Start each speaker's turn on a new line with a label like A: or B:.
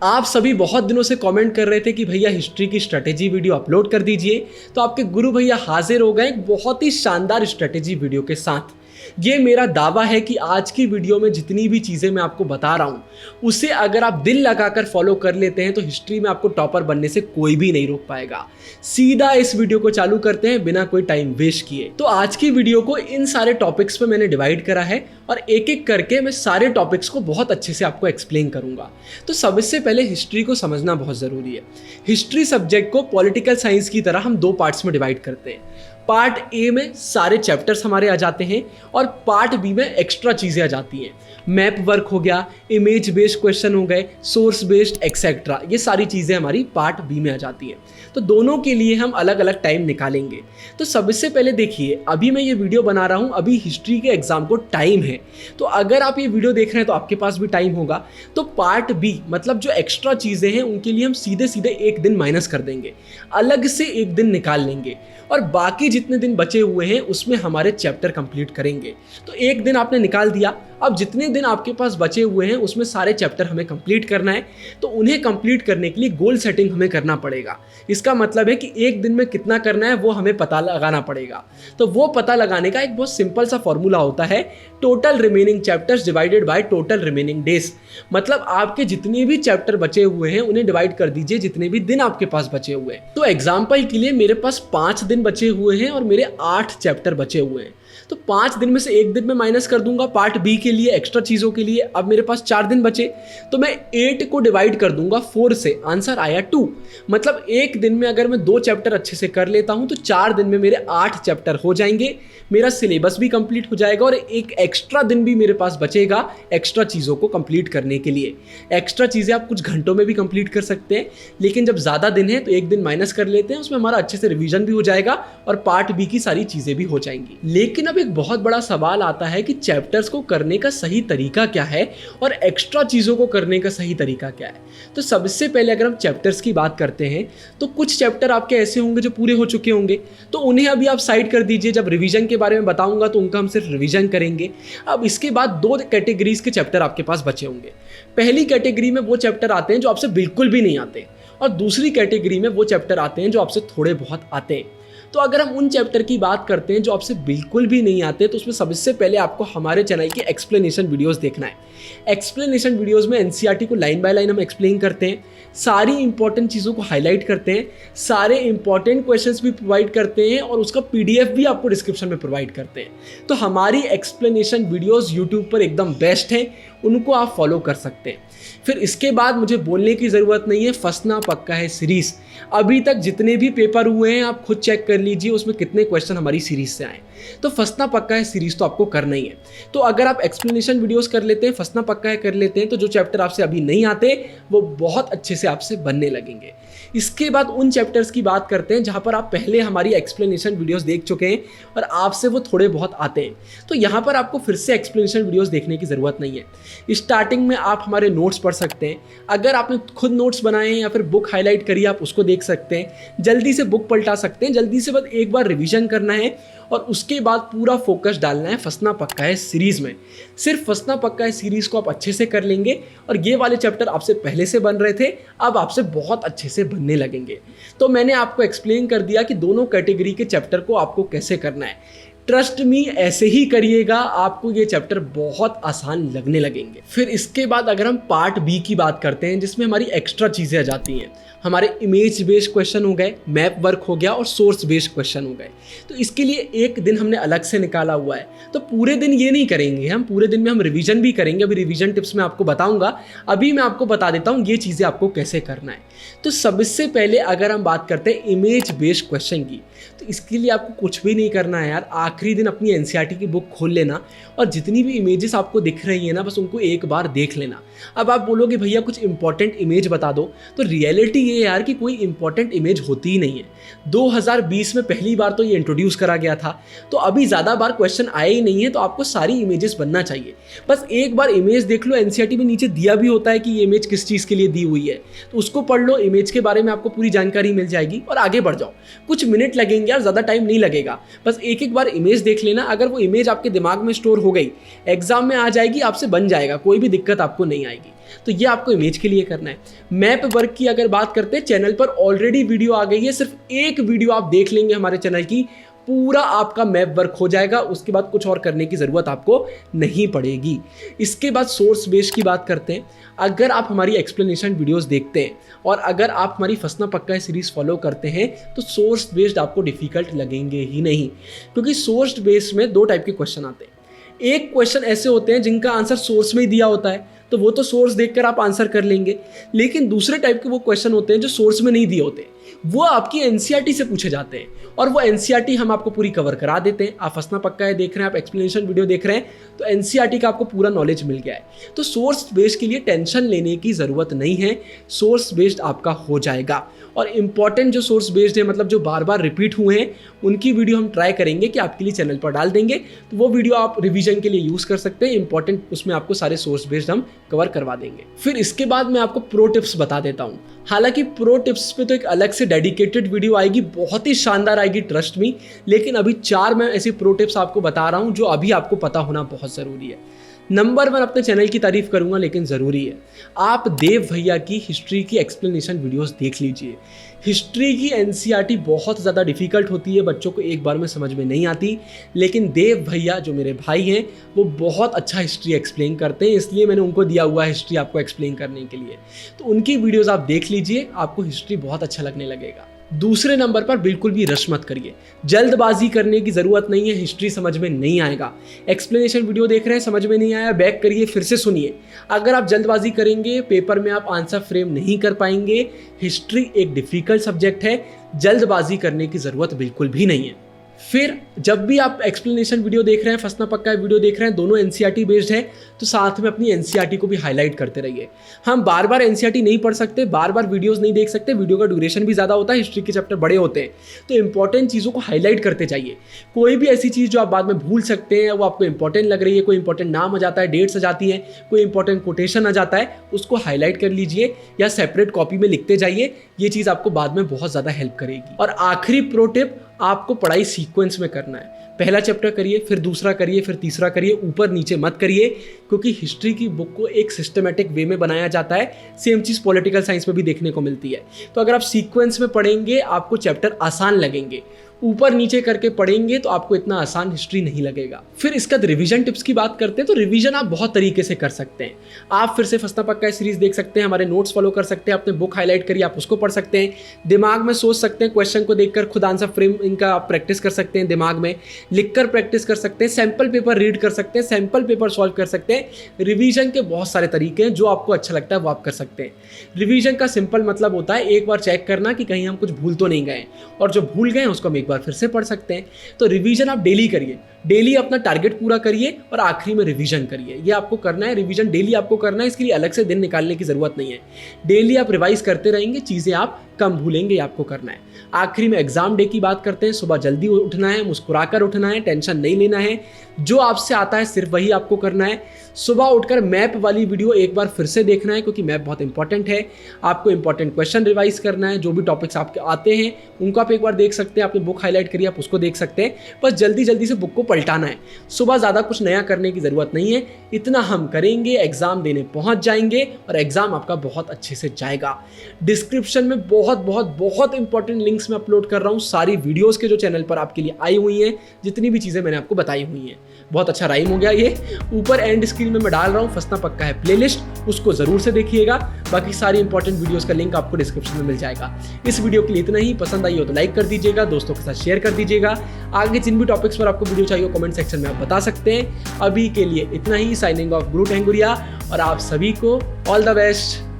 A: आप सभी बहुत दिनों से कमेंट कर रहे थे कि भैया हिस्ट्री की स्ट्रेटेजी वीडियो अपलोड कर दीजिए, तो आपके गुरु भैया हाजिर हो गए एक बहुत ही शानदार स्ट्रेटेजी वीडियो के साथ। ये मेरा दावा है कि आज की वीडियो में जितनी भी चीज़ें मैं आपको बता रहा हूँ उसे अगर आप दिल लगाकर फॉलो कर लेते हैं तो हिस्ट्री में आपको टॉपर बनने से कोई भी नहीं रोक पाएगा। सीधा इस वीडियो को चालू करते हैं बिना कोई टाइम वेस्ट किए। तो आज की वीडियो को इन सारे टॉपिक्स पे मैंने डिवाइड करा है और एक एक करके मैं सारे टॉपिक्स को बहुत अच्छे से आपको एक्सप्लेन करूंगा। तो सबसे पहले हिस्ट्री को समझना बहुत ज़रूरी है। हिस्ट्री सब्जेक्ट को पॉलिटिकल साइंस की तरह हम दो पार्ट्स में डिवाइड करते हैं। पार्ट ए में सारे चैप्टर्स हमारे आ जाते हैं और पार्ट बी में एक्स्ट्रा चीज़ें आ जाती हैं। मैप वर्क हो गया, इमेज बेस्ड क्वेश्चन हो गए, सोर्स बेस्ड एक्सेट्रा, ये सारी चीज़ें हमारी पार्ट बी में आ जाती हैं। तो दोनों के लिए हम अलग अलग टाइम निकालेंगे। तो सबसे पहले देखिए, अभी मैं ये वीडियो बना रहा हूँ, अभी हिस्ट्री के एग्जाम को टाइम है। तो अगर आप ये वीडियो देख रहे हैं तो आपके पास भी टाइम होगा। तो पार्ट बी मतलब जो एक्स्ट्रा चीज़ें हैं उनके लिए हम सीधे सीधे एक दिन माइनस कर देंगे, अलग से एक दिन निकाल लेंगे और बाकी जितने दिन बचे हुए हैं उसमें हमारे चैप्टर कंप्लीट करेंगे। तो एक दिन आपने निकाल दिया। अब जितने दिन आपके पास बचे हुए हैं उसमें सारे चैप्टर हमें कंप्लीट करना है। तो उन्हें कंप्लीट करने के लिए गोल सेटिंग हमें करना पड़ेगा। इसका मतलब है कि एक दिन में कितना करना है वो हमें पता लगाना पड़ेगा। तो वो पता लगाने का एक बहुत सिंपल सा फॉर्मूला होता है, total remaining chapters divided by total remaining days. मतलब आपके जितने भी चैप्टर बचे हुए हैं उन्हें डिवाइड कर दीजिए जितने भी दिन आपके पास बचे हुए हैं। तो एग्जाम्पल के लिए मेरे पास 5 दिन बचे हुए हैं और मेरे 8 चैप्टर बचे हुए हैं। तो 5 दिन में से एक दिन मैं माइनस कर दूंगा पार्ट बी के लिए, एक्स्ट्रा चीज़ों के लिए। अब मेरे पास 4 दिन बचे तो मैं 8 को डिवाइड कर दूंगा 4 से, आंसर आया 2। मतलब एक दिन में अगर मैं 2 चैप्टर अच्छे से कर लेता हूं तो 4 दिन में मेरे 8 चैप्टर हो जाएंगे, मेरा सिलेबस भी कंप्लीट हो जाएगा और एक एक्स्ट्रा दिन भी मेरे पास बचेगा एक्स्ट्रा चीज़ों को कंप्लीट करने के लिए। एक्स्ट्रा चीज़ें आप कुछ घंटों में भी कंप्लीट कर सकते हैं, लेकिन जब ज़्यादा दिन है तो एक दिन माइनस कर लेते हैं, उसमें हमारा अच्छे से रिवीजन भी हो जाएगा और पार्ट बी की सारी चीज़ें भी हो जाएंगी। लेकिन अब एक बहुत बड़ा सवाल आता है कि चैप्टर्स को करने का सही तरीका क्या है और एक्स्ट्रा चीज़ों को करने का सही तरीका क्या है। तो सबसे पहले अगर हम चैप्टर्स की बात करते हैं तो कुछ चैप्टर आपके ऐसे होंगे जो पूरे हो चुके होंगे, तो उन्हें अभी आप साइड कर दीजिए। जब रिवीजन के बारे में बताऊंगा तो उनका हम सिर्फ रिवीजन करेंगे। अब इसके बाद 2 कैटेगरीज के चैप्टर आपके पास बचे होंगे। पहली कैटेगरी में वो चैप्टर आते हैं जो आपसे बिल्कुल भी नहीं आते और दूसरी कैटेगरी में वो चैप्टर आते हैं जो आपसे थोड़े बहुत आते हैं। तो अगर हम उन चैप्टर की बात करते हैं जो आपसे बिल्कुल भी नहीं आते तो उसमें सबसे पहले आपको हमारे चैनल की एक्सप्लेनेशन वीडियोस देखना है। एक्सप्लेनेशन वीडियोस में एनसीईआरटी को लाइन बाय लाइन हम एक्सप्लेन करते हैं, सारी इंपॉर्टेंट चीज़ों को हाईलाइट करते हैं, सारे इंपॉर्टेंट क्वेश्चंस भी प्रोवाइड करते हैं और उसका पीडीएफ भी आपको डिस्क्रिप्शन में प्रोवाइड करते हैं। तो हमारी एक्सप्लेनेशन वीडियोस यूट्यूब पर एकदम बेस्ट हैं, उनको आप फॉलो कर सकते हैं। फिर इसके बाद मुझे बोलने की ज़रूरत नहीं है, फंसना पक्का है सीरीज़। अभी तक जितने भी पेपर हुए हैं आप खुद चेक कर लीजिए उसमें कितने क्वेश्चन हमारी सीरीज़ से आए। तो फंसना पक्का है सीरीज़ तो आपको करना ही है। तो अगर आप एक्सप्लेनेशन वीडियोस कर लेते हैं, फंसना पक्का है कर लेते हैं, तो जो चैप्टर आपसे अभी नहीं आते वो बहुत अच्छे से आपसे बनने लगेंगे। इसके बाद उन चैप्टर्स की बात करते हैं जहाँ पर आप पहले हमारी एक्सप्लेनेशन वीडियोस देख चुके हैं और आपसे वो थोड़े बहुत आते हैं। तो यहाँ पर आपको फिर से एक्सप्लेनेशन वीडियोस देखने की ज़रूरत नहीं है। स्टार्टिंग में आप हमारे नोट्स पढ़ सकते हैं, अगर आपने खुद नोट्स बनाए हैं या फिर बुक हाईलाइट करी आप उसको देख सकते हैं, जल्दी से बुक पलटा सकते हैं, जल्दी से बस एक बार रिवीजन करना है और उसके बाद पूरा फोकस डालना है फंसना पक्का है सीरीज़ में। सिर्फ फंसना पक्का है सीरीज़ को आप अच्छे से कर लेंगे और ये वाले चैप्टर आपसे पहले से बन रहे थे अब आपसे बहुत अच्छे से बनने लगेंगे। तो मैंने आपको एक्सप्लेन कर दिया कि दोनों कैटेगरी के चैप्टर को आपको कैसे करना है। ट्रस्ट मी, ऐसे ही करिएगा, आपको ये चैप्टर बहुत आसान लगने लगेंगे। फिर इसके बाद अगर हम पार्ट बी की बात करते हैं जिसमें हमारी एक्स्ट्रा चीज़ें आ जाती हैं, हमारे इमेज बेस्ड क्वेश्चन हो गए, मैप वर्क हो गया और सोर्स बेस्ड क्वेश्चन हो गए। तो इसके लिए एक दिन हमने अलग से निकाला हुआ है। तो पूरे दिन ये नहीं करेंगे हम, पूरे दिन में हम रिवीजन भी करेंगे। अभी रिवीजन टिप्स में आपको बताऊंगा, अभी मैं आपको बता देता हूँ ये चीज़ें आपको कैसे करना है। तो सबसे पहले अगर हम बात करते हैं इमेज बेस्ड क्वेश्चन की, तो इसके लिए आपको कुछ भी नहीं करना है यार। आखिरी दिन अपनी एनसीईआरटी की बुक खोल लेना और जितनी भी इमेजेस आपको दिख रही है ना बस उनको एक बार देख लेना। अब आप बोलोगे भैया कुछ इंपॉर्टेंट इमेज बता दो, तो रियलिटी ये यार कि कोई इंपॉर्टेंट इमेज होती ही नहीं है। 2020 में पहली बार तो ये इंट्रोड्यूस करा गया था, तो अभी ज़्यादा बार क्वेश्चन आए ही नहीं है, तो आपको सारी इमेजेस बनना चाहिए। बस एक बार इमेज देख लो, एनसीईआरटी में नीचे दिया भी होता है कि ये इमेज किस चीज़ के लिए दी हुई है, तो उसको पढ़ लो, इमेज के बारे में आपको पूरी जानकारी मिल जाएगी और आगे बढ़ जाओ। कुछ मिनट लगेंगे यार, ज़्यादा टाइम नहीं लगेगा, बस एक एक बार इमेज देख लेना। अगर वो इमेज आपके दिमाग में स्टोर हो गई, एग्जाम में आ जाएगी, आपसे बन जाएगा, कोई भी दिक्कत आपको नहीं आएगी। तो ये आपको इमेज के लिए करना है। मैप वर्क की अगर बात करते हैं, चैनल पर ऑलरेडी वीडियो आ गई है, सिर्फ एक वीडियो आप देख लेंगे हमारे चैनल की, पूरा आपका मैप वर्क हो जाएगा। उसके बाद कुछ और करने की ज़रूरत आपको नहीं पड़ेगी। इसके बाद सोर्स बेस्ड की बात करते हैं। अगर आप हमारी एक्सप्लेनेशन वीडियोस देखते हैं और अगर आप हमारी फंसना पक्का है सीरीज़ फॉलो करते हैं तो सोर्स बेस्ड आपको डिफ़िकल्ट लगेंगे ही नहीं, क्योंकि सोर्स बेस्ड में 2 टाइप के क्वेश्चन आते हैं। एक क्वेश्चन ऐसे होते हैं जिनका आंसर सोर्स में ही दिया होता है, तो वो तो सोर्स देखकर आप आंसर कर लेंगे। लेकिन दूसरे टाइप के वो क्वेश्चन होते हैं जो सोर्स में नहीं दिए होते, वो आपकी एनसीईआरटी से पूछे जाते हैं और वो एनसीईआरटी हम आपको पूरी कवर करा देते हैं। आप फंसना पक्का है देख रहे हैं, आप एक्सप्लेनेशन वीडियो देख रहे हैं, तो एनसीईआरटी का आपको पूरा नॉलेज मिल गया है। तो सोर्स बेस्ड के लिए टेंशन लेने की ज़रूरत नहीं है, सोर्स बेस्ड आपका हो जाएगा। और इंपॉर्टेंट जो सोर्स बेस्ड है, मतलब जो बार बार रिपीट हुए हैं, उनकी वीडियो हम ट्राई करेंगे कि आपके लिए चैनल पर डाल देंगे, तो वो वीडियो आप रिवीजन के लिए यूज़ कर सकते हैं। इंपॉर्टेंट उसमें आपको सारे सोर्स बेस्ड हम कवर करवा देंगे। फिर इसके बाद मैं आपको प्रो टिप्स बता देता हूँ। हालांकि प्रो टिप्स पे तो एक अलग से डेडिकेटेड वीडियो आएगी, बहुत ही शानदार आएगी, ट्रस्ट मी। लेकिन अभी 4 मैं ऐसी प्रो टिप्स आपको बता रहा हूँ जो अभी आपको पता होना बहुत ज़रूरी है। नंबर 1, अपने चैनल की तारीफ करूंगा लेकिन ज़रूरी है, आप देव भैया की हिस्ट्री की एक्सप्लेनेशन वीडियोस देख लीजिए। हिस्ट्री की एनसीईआरटी बहुत ज़्यादा डिफ़िकल्ट होती है, बच्चों को एक बार में समझ में नहीं आती, लेकिन देव भैया जो मेरे भाई हैं वो बहुत अच्छा हिस्ट्री एक्सप्लेन करते हैं, इसलिए मैंने उनको दिया हुआ है हिस्ट्री आपको एक्सप्लेन करने के लिए। तो उनकी वीडियोज़ आप देख लीजिए, आपको हिस्ट्री बहुत अच्छा लगने लगेगा। दूसरे नंबर पर बिल्कुल भी रश मत करिए, जल्दबाजी करने की ज़रूरत नहीं है, हिस्ट्री समझ में नहीं आएगा। एक्सप्लेनेशन वीडियो देख रहे हैं, समझ में नहीं आया, बैक करिए, फिर से सुनिए। अगर आप जल्दबाजी करेंगे पेपर में आप आंसर फ्रेम नहीं कर पाएंगे। हिस्ट्री एक डिफ़िकल्ट सब्जेक्ट है, जल्दबाजी करने की ज़रूरत बिल्कुल भी नहीं है। फिर जब भी आप एक्सप्लेनेशन वीडियो देख रहे हैं, फंसना पक्का वीडियो देख रहे हैं, दोनों एनसीईआरटी बेस्ड है, तो साथ में अपनी एनसीईआरटी को भी हाईलाइट करते रहिए। हम बार बार एनसीईआरटी नहीं पढ़ सकते, बार बार वीडियोस नहीं देख सकते, वीडियो का ड्यूरेशन भी ज़्यादा होता है, हिस्ट्री के चैप्टर बड़े होते हैं, तो इंपॉर्टेंट चीज़ों को हाईलाइट करते जाइए। कोई भी ऐसी चीज़ जो आप बाद में भूल सकते हैं, वो आपको इंपॉर्टेंट लग रही है, कोई इंपॉर्टेंट नाम आ जाता है, डेट्स आ जाती है, कोई इंपॉर्टेंट कोटेशन आ जाता है, उसको हाईलाइट कर लीजिए या सेपरेट कॉपी में लिखते जाइए। ये चीज़ आपको बाद में बहुत ज़्यादा हेल्प करेगी। और आखिरी प्रो टिप, आपको पढ़ाई सीक्वेंस में करना है। पहला चैप्टर करिए, फिर दूसरा करिए, फिर तीसरा करिए, ऊपर नीचे मत करिए, क्योंकि हिस्ट्री की बुक को एक सिस्टमेटिक वे में बनाया जाता है। सेम चीज़ पॉलिटिकल साइंस में भी देखने को मिलती है। तो अगर आप सीक्वेंस में पढ़ेंगे आपको चैप्टर आसान लगेंगे, ऊपर नीचे करके पढ़ेंगे तो आपको इतना आसान हिस्ट्री नहीं लगेगा। फिर इसका रिवीजन टिप्स की बात करते हैं, तो रिवीजन आप बहुत तरीके से कर सकते हैं। आप फिर से फंसना पक्का सीरीज देख सकते हैं, हमारे नोट्स फॉलो कर सकते हैं, अपने बुक हाईलाइट करिए, आप उसको पढ़ सकते हैं, दिमाग में सोच सकते हैं, क्वेश्चन को देखकर खुद आंसर फ्रेम इनका आप प्रैक्टिस कर सकते हैं, दिमाग में लिखकर प्रैक्टिस कर सकते हैं, सैम्पल पेपर रीड कर सकते हैं, सैम्पल पेपर सॉल्व कर सकते हैं। रिवीजन के बहुत सारे तरीके हैं, जो आपको अच्छा लगता है वो आप कर सकते हैं। रिवीजन का सिंपल मतलब होता है एक बार चेक करना कि कहीं हम कुछ भूल तो नहीं गए, और जो भूल गए उसको हम एक बार फिर से पढ़ सकते हैं। तो रिवीजन आप डेली करिए, डेली अपना टारगेट पूरा करिए और आखिरी में रिवीजन करिए। ये आपको करना है, रिवीजन डेली आपको करना है, इसके लिए अलग से दिन निकालने की जरूरत नहीं है। डेली आप रिवाइज करते रहेंगे, चीजें आप कम भूलेंगे, आपको करना है। आखिरी में एग्जाम डे की बात करते हैं। सुबह जल्दी उठना है, मुस्कुराकर उठना है, टेंशन नहीं लेना है, जो आपसे आता है सिर्फ वही आपको करना है। सुबह उठकर मैप वाली वीडियो एक बार फिर से देखना है, क्योंकि मैप बहुत इंपॉर्टेंट है। आपको इंपॉर्टेंट क्वेश्चन रिवाइज करना है, जो भी टॉपिक्स आपके आते हैं उनको आप एक बार देख सकते हैं, आपने बुक हाईलाइट करिए, आप उसको देख सकते हैं। बस जल्दी जल्दी से बुक को पलटाना है। सुबह ज़्यादा कुछ नया करने की ज़रूरत नहीं है, इतना हम करेंगे, एग्जाम देने पहुंच जाएंगे और एग्जाम आपका बहुत अच्छे से जाएगा। डिस्क्रिप्शन में बहुत बहुत बहुत इंपॉर्टेंट लिंक्स मैं अपलोड कर रहा हूँ, सारी वीडियोस के जो चैनल पर आपके लिए आई हुई हैं, जितनी भी चीज़ें मैंने आपको बताई हुई हैं। बहुत अच्छा राइम हो गया ये। ऊपर एंड स्क्रीन में मैं डाल रहा हूँ फंसना पक्का है प्लेलिस्ट, उसको ज़रूर से देखिएगा। बाकी सारी इंपॉर्टेंट वीडियोस का लिंक आपको डिस्क्रिप्शन में मिल जाएगा। इस वीडियो के लिए इतना ही। पसंद आई हो तो लाइक कर दीजिएगा, दोस्तों के साथ शेयर कर दीजिएगा। आगे जिन भी टॉपिक्स पर आपको वीडियो चाहिए कमेंट सेक्शन में आप बता सकते हैं। अभी के लिए इतना ही। साइनिंग ऑफ गुरु टेंगुरिया, और आप सभी को ऑल द बेस्ट।